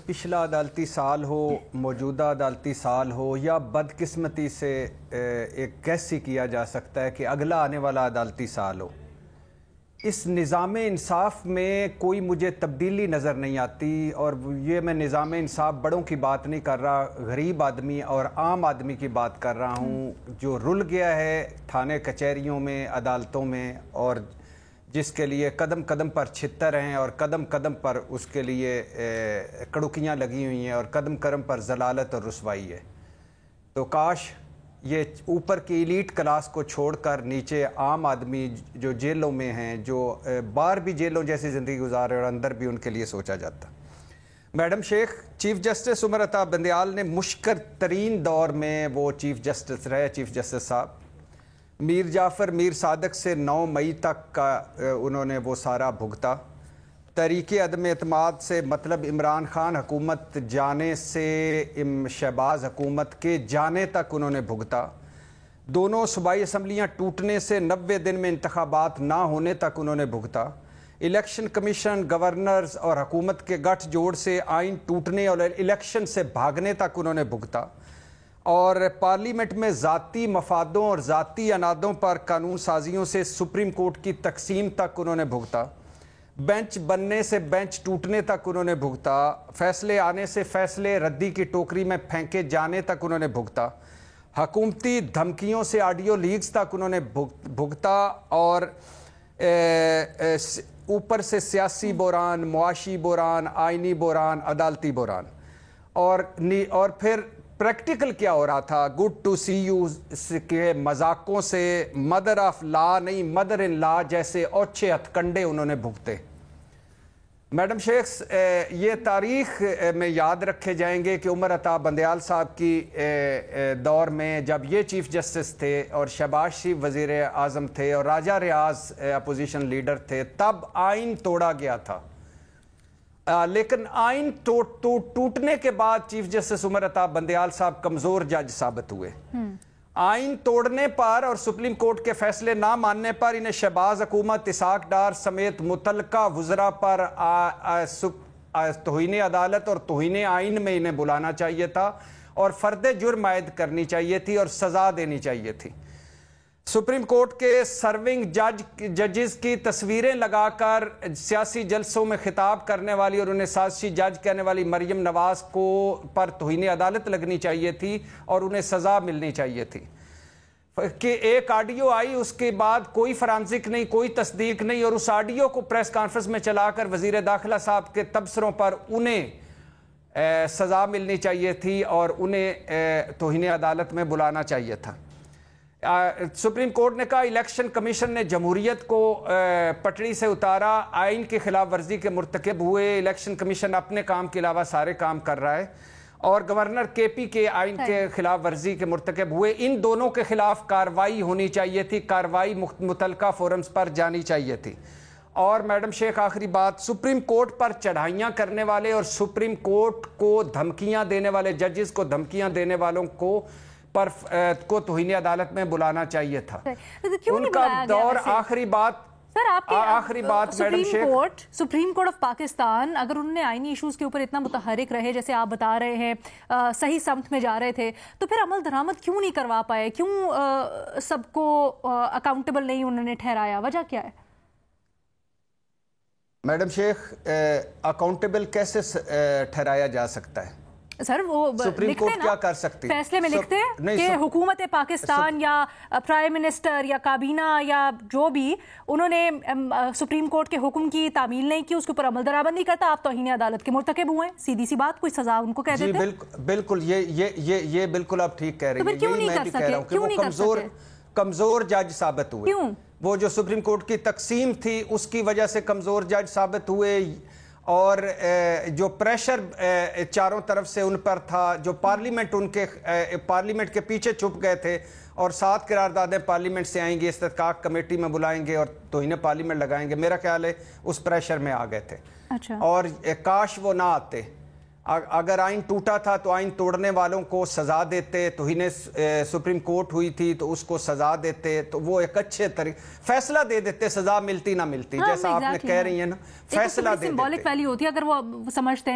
پچھلا عدالتی سال ہو، موجودہ عدالتی سال ہو، یا بدقسمتی سے ایک کیسی کیا جا سکتا ہے کہ اگلا آنے والا عدالتی سال ہو، اس نظام انصاف میں کوئی مجھے تبدیلی نظر نہیں آتی. اور یہ میں نظام انصاف بڑوں کی بات نہیں کر رہا، غریب آدمی اور عام آدمی کی بات کر رہا ہوں جو رل گیا ہے تھانے کچہریوں میں، عدالتوں میں، اور جس کے لیے قدم قدم پر چھتر ہیں اور قدم قدم پر اس کے لیے کڑکیاں لگی ہوئی ہیں اور قدم قدم پر ضلالت اور رسوائی ہے. تو کاش یہ اوپر کی ایلیٹ کلاس کو چھوڑ کر نیچے عام آدمی جو جیلوں میں ہیں، جو باہر بھی جیلوں جیسی زندگی گزار رہے اور اندر بھی، ان کے لیے سوچا جاتا. میڈم شیخ چیف جسٹس عمر عطا بندیال نے مشکل ترین دور میں وہ چیف جسٹس رہے. چیف جسٹس صاحب میر جعفر میر صادق سے 9 مئی تک کا انہوں نے وہ سارا بھگتا. تحریک عدم اعتماد سے مطلب عمران خان حکومت جانے سے شہباز حکومت کے جانے تک انہوں نے بھگتا. دونوں صوبائی اسمبلیاں ٹوٹنے سے 90 دن میں انتخابات نہ ہونے تک انہوں نے بھگتا. الیکشن کمیشن، گورنرز اور حکومت کے گٹھ جوڑ سے آئین ٹوٹنے اور الیکشن سے بھاگنے تک انہوں نے بھگتا. اور پارلیمنٹ میں ذاتی مفادوں اور ذاتی انادوں پر قانون سازیوں سے سپریم کورٹ کی تقسیم تک انہوں نے بھگتا. بینچ بننے سے بینچ ٹوٹنے تک انہوں نے بھگتا. فیصلے آنے سے فیصلے ردی کی ٹوکری میں پھینکے جانے تک انہوں نے بھگتا. حکومتی دھمکیوں سے آڈیو لیکس تک انہوں نے بھگتا. اور اوپر سے سیاسی بحران، معاشی بحران، آئینی بحران، عدالتی بحران. اور پھر پریکٹیکل کیا ہو رہا تھا؟ گڈ ٹو سی یو کے مذاقوں سے مدر آف لا نہیں، مدر ان لا جیسے اوچھے ہتھ کنڈے انہوں نے بھگتے. میڈم شیخ یہ تاریخ میں یاد رکھے جائیں گے کہ عمر عطا بندیال صاحب کی دور میں جب یہ چیف جسٹس تھے اور شہباز شریف وزیر اعظم تھے اور راجہ ریاض اپوزیشن لیڈر تھے، تب آئین توڑا گیا تھا. لیکن آئین ٹوٹنے کے بعد چیف جسٹس عمر عطا بندیال صاحب کمزور جج ثابت ہوئے. آئین توڑنے پر اور سپریم کورٹ کے فیصلے نہ ماننے پر انہیں شہباز حکومت، اسحاق ڈار سمیت متعلقہ وزراء پر توہین عدالت اور توہین آئین میں انہیں بلانا چاہیے تھا اور فرد جرم عائد کرنی چاہیے تھی اور سزا دینی چاہیے تھی. سپریم کورٹ کے سرونگ ججز کی تصویریں لگا کر سیاسی جلسوں میں خطاب کرنے والی اور انہیں سازشی جج کہنے والی مریم نواز کو پر توہین عدالت لگنی چاہیے تھی اور انہیں سزا ملنی چاہیے تھی. کہ ایک آڈیو آئی، اس کے بعد کوئی فرانسک نہیں، کوئی تصدیق نہیں، اور اس آڈیو کو پریس کانفرنس میں چلا کر وزیر داخلہ صاحب کے تبصروں پر انہیں سزا ملنی چاہیے تھی اور انہیں توہین عدالت میں بلانا چاہیے تھا. سپریم کورٹ نے کہا الیکشن کمیشن نے جمہوریت کو پٹڑی سے اتارا، آئین کی خلاف ورزی کے مرتکب ہوئے. الیکشن کمیشن اپنے کام کے علاوہ سارے کام کر رہا ہے. اور گورنر کے پی کے آئین کے خلاف ورزی کے مرتکب ہوئے. ان دونوں کے خلاف کارروائی ہونی چاہیے تھی، کارروائی متعلقہ فورمز پر جانی چاہیے تھی. اور میڈم شیخ آخری بات، سپریم کورٹ پر چڑھائیاں کرنے والے اور سپریم کورٹ کو دھمکیاں دینے والے ججز کو دھمکیاں دینے والوں کو توہین عدالت میں بلانا چاہیے تھا. ان کا دور آخری بات madam Sheikh, supreme court of Pakistan اگر انہوں نے آئینی ایشوز کے اوپر اتنا متحرک رہے جیسے آپ بتا رہے ہیں، صحیح سمت میں جا رہے تھے، تو پھر عمل درآمد کیوں نہیں کروا پائے؟ کیوں سب کو اکاؤنٹیبل نہیں انہوں نے ٹھہرایا؟ وجہ کیا ہے؟ میڈم شیخ اکاؤنٹیبل کیسے ٹھہرایا جا سکتا ہے؟ سر وہ سپریم کورٹ کیا کر سکتی؟ فیصلے میں لکھتے ہیں کہ حکومت پاکستان یا پرائم منسٹر یا کابینہ یا جو بھی، انہوں نے سپریم کورٹ کے حکم کی تعمیل نہیں کی، اس کے اوپر عمل درآمد نہیں کرتا، آپ توہین عدالت کے مرتکب ہوئے. سیدھی سی بات، کوئی سزا ان کو کہہ دیتے ہیں. بالکل یہ بالکل آپ ٹھیک کہہ رہی ہیں. یہی میں بھی کہہ رہا ہوں کہ وہ کمزور جج ثابت ہوئے. وہ جو سپریم کورٹ کی تقسیم تھی اس کی وجہ سے کمزور جج ثابت ہوئے. اور جو پریشر چاروں طرف سے ان پر تھا، جو پارلیمنٹ کے پیچھے چھپ گئے تھے اور 7 قراردادیں پارلیمنٹ سے آئیں گی، استحقاق کمیٹی میں بلائیں گے اور توہین پارلیمنٹ لگائیں گے، میرا خیال ہے اس پریشر میں آ گئے تھے. اور کاش وہ نہ آتے. اگر آئین ٹوٹا تھا تو آئین توڑنے والوں کو سزا دیتے. توہین سپریم کورٹ ہوئی تھی تو اس کو سزا دیتے، تو وہ ایک اچھے طریقے فیصلہ دے دیتے. سزا ملتی نہ ملتی، جیسا آپ نے کہہ رہی ہیں نا، فیصلہ دے دیتے. سمبولک ویلیو ہوتی ہے اگر وہ سمجھتے ہیں.